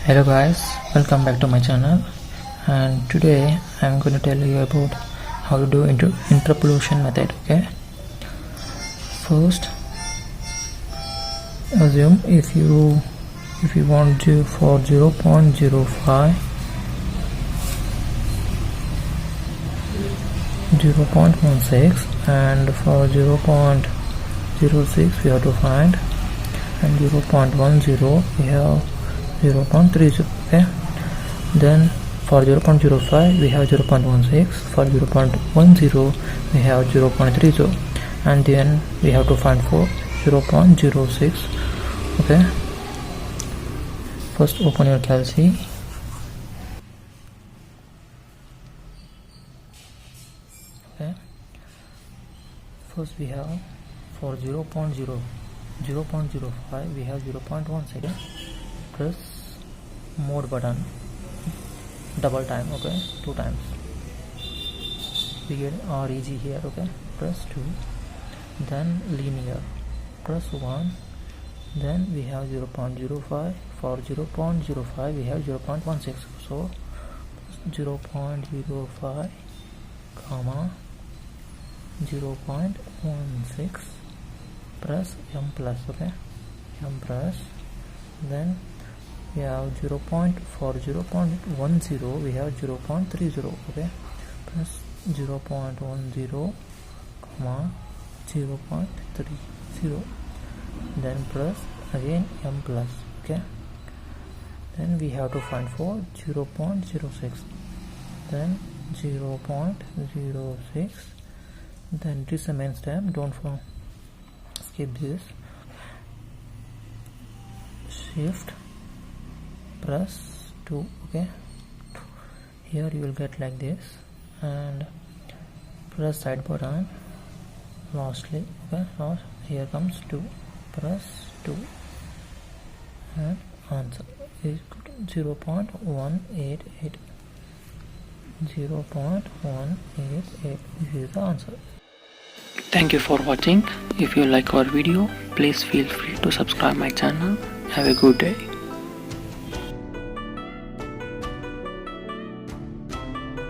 Hello guys, welcome back to my channel, and today I'm going to tell you about how to do interpolation method. Okay, first assume if you want to for 0.05, 0.16 and for 0.06 we have to find, and 0.10 we have 0.30. okay, then for 0.05 we have 0.16, for 0.10 we have 0.30, and then we have to find for 0.06. okay, first open your Casio. okay, first we have for 0.05 we have 0.1 second. Press mode button double time, okay, 2 times. We get reg here. okay, press 2, then linear, press 1, then we have 0.05. for 0.05 we have 0.16, so 0.05 comma 0.16, press m plus, okay, m press, then we have 0. For 0.10 we have 0.30, okay, press 0.10 comma 0.30, then press again m plus, okay, then we have to find for 0.06, then 0.06, then this is the main step, don't skip this. Shift press 2, okay, here you will get like this, and press side button lastly, okay, last, here comes 2, press 2, and answer is 0.188, 0.188. this is the answer. Thank you for watching. If you like our video, please feel free to subscribe my channel. Have a good day.